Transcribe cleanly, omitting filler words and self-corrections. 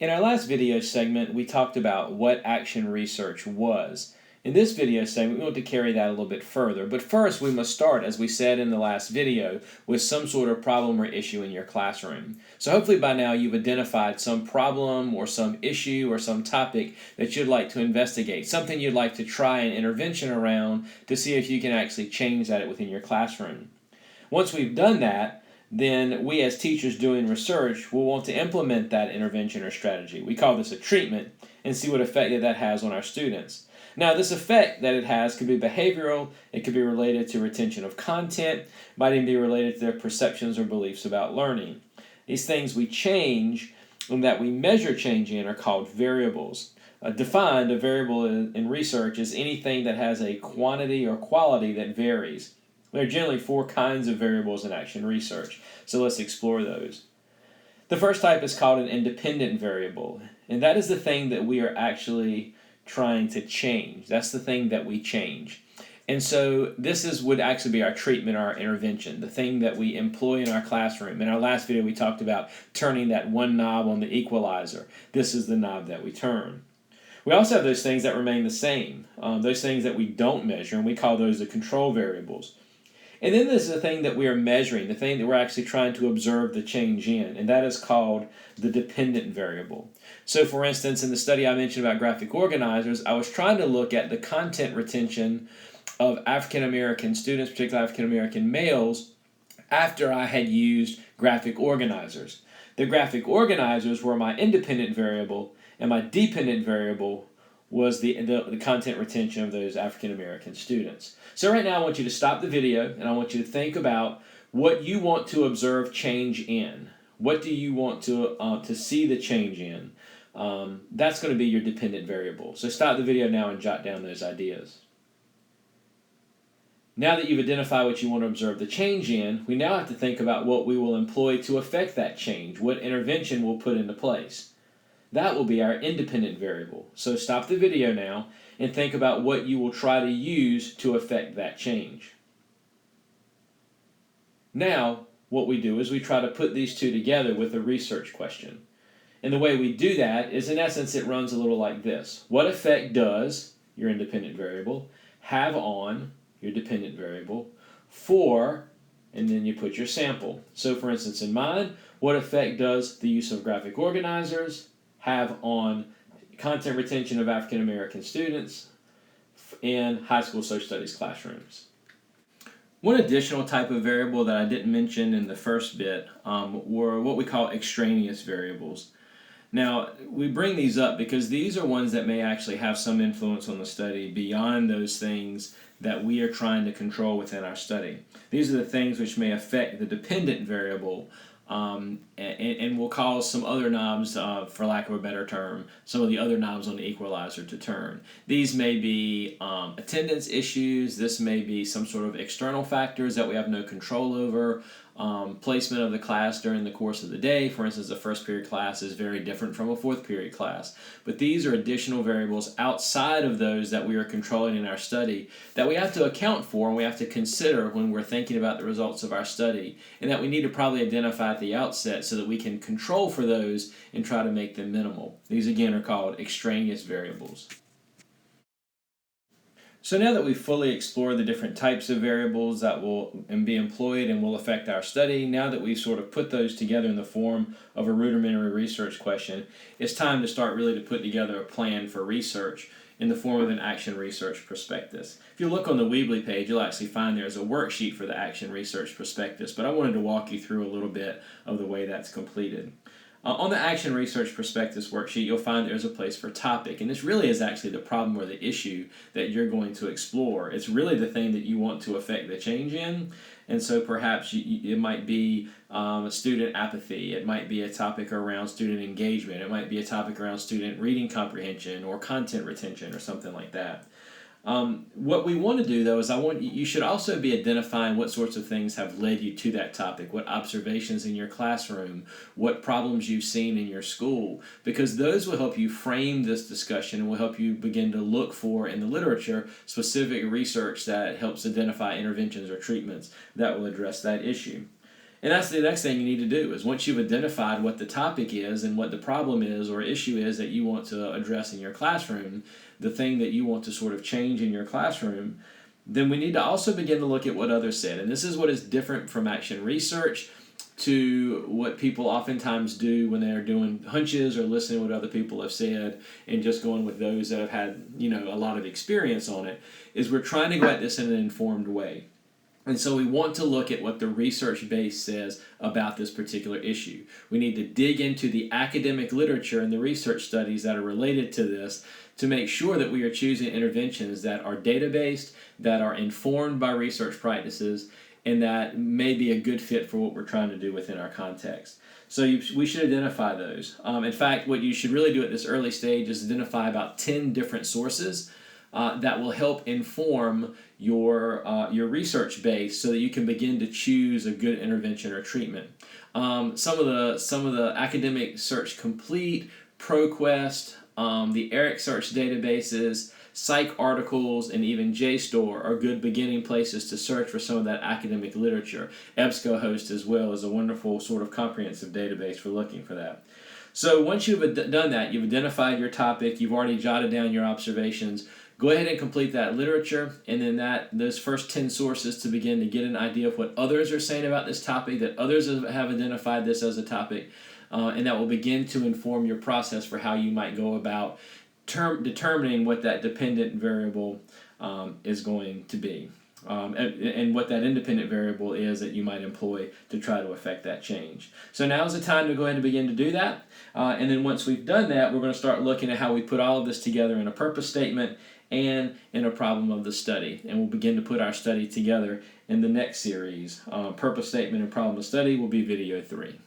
In our last video segment, we talked about what action research was. In this video segment, we want to carry that a little bit further. But first, we must start, as we said in the last video, with some sort of problem or issue in your classroom. So hopefully by now you've identified some problem or some issue or some topic that you'd like to investigate, something you'd like to try an intervention around to see if you can actually change that within your classroom. Once we've done that, then we as teachers doing research will want to implement that intervention or strategy. We call this a treatment, and see what effect that has on our students. Now, this effect that it has could be behavioral, it could be related to retention of content, might even be related to their perceptions or beliefs about learning. These things we change and that we measure change in are called variables. Defined, a variable in research is anything that has a quantity or quality that varies. There are generally 4 kinds of variables in action research, so let's explore those. The first type is called an independent variable, and that is the thing that we are actually trying to change. That's the thing that we change. And so this would actually be our treatment, our intervention, the thing that we employ in our classroom. In our last video, we talked about turning that one knob on the equalizer. This is the knob that we turn. We also have those things that remain the same, those things that we don't measure, and we call those the control variables. And then there's the thing that we are measuring, the thing that we're actually trying to observe the change in, and that is called the dependent variable. So for instance, in the study I mentioned about graphic organizers, I was trying to look at the content retention of African American students, particularly African American males, after I had used graphic organizers. The graphic organizers were my independent variable, and my dependent variable was the content retention of those African American students. So right now I want you to stop the video and I want you to think about what you want to observe change in. What do you want to see the change in? That's going to be your dependent variable. So stop the video now and jot down those ideas. Now that you've identified what you want to observe the change in, we now have to think about what we will employ to affect that change, what intervention we'll put into place. That will be our independent variable. So stop the video now and think about what you will try to use to affect that change. Now, what we do is we try to put these two together with a research question. And the way we do that is, in essence, it runs a little like this. What effect does your independent variable have on your dependent variable for, and then you put your sample. So for instance, in mine, what effect does the use of graphic organizers have on content retention of African American students in high school social studies classrooms? One additional type of variable that I didn't mention in the first bit were what we call extraneous variables. Now, we bring these up because these are ones that may actually have some influence on the study beyond those things that we are trying to control within our study. These are the things which may affect the dependent variable and will cause some other knobs, for lack of a better term, some of the other knobs on the equalizer to turn. These may be attendance issues, this may be some sort of external factors that we have no control over, placement of the class during the course of the day. For instance, a first period class is very different from a fourth period class. But these are additional variables outside of those that we are controlling in our study that we have to account for and we have to consider when we're thinking about the results of our study, and that we need to probably identify at the outset so that we can control for those and try to make them minimal. These again are called extraneous variables. So now that we've fully explored the different types of variables that will be employed and will affect our study, now that we've sort of put those together in the form of a rudimentary research question, it's time to start really to put together a plan for research in the form of an action research prospectus. If you look on the Weebly page, you'll actually find there's a worksheet for the action research prospectus, but I wanted to walk you through a little bit of the way that's completed. On the Action Research Prospectus worksheet, you'll find there's a place for topic, and this really is actually the problem or the issue that you're going to explore. It's really the thing that you want to affect the change in, and so perhaps it might be student apathy, it might be a topic around student engagement, it might be a topic around student reading comprehension or content retention or something like that. What we want to do, though, is you should also be identifying what sorts of things have led you to that topic, what observations in your classroom, what problems you've seen in your school, because those will help you frame this discussion and will help you begin to look for, in the literature, specific research that helps identify interventions or treatments that will address that issue. And that's the next thing you need to do is once you've identified what the topic is and what the problem is or issue is that you want to address in your classroom, the thing that you want to sort of change in your classroom, then we need to also begin to look at what others said. And this is what is different from action research to what people oftentimes do when they're doing hunches or listening to what other people have said and just going with those that have had, a lot of experience on it, is we're trying to go at this in an informed way. And so we want to look at what the research base says about this particular issue. We need to dig into the academic literature and the research studies that are related to this to make sure that we are choosing interventions that are data-based, that are informed by research practices, and that may be a good fit for what we're trying to do within our context. So we should identify those. In fact, what you should really do at this early stage is identify about 10 different sources that will help inform your research base so that you can begin to choose a good intervention or treatment. Some of the Academic Search Complete, ProQuest, the ERIC Search databases, Psych articles, and even JSTOR are good beginning places to search for some of that academic literature. EBSCOhost as well is a wonderful sort of comprehensive database for looking for that. So once you've done that, you've identified your topic, you've already jotted down your observations, go ahead and complete that literature, and then those first 10 sources to begin to get an idea of what others are saying about this topic, that others have identified this as a topic, and that will begin to inform your process for how you might go about determining what that dependent variable is going to be, and what that independent variable is that you might employ to try to affect that change. So now is the time to go ahead and begin to do that, and then once we've done that, we're going to start looking at how we put all of this together in a purpose statement and in a problem of the study. And we'll begin to put our study together in the next series. Purpose statement and problem of study will be video 3.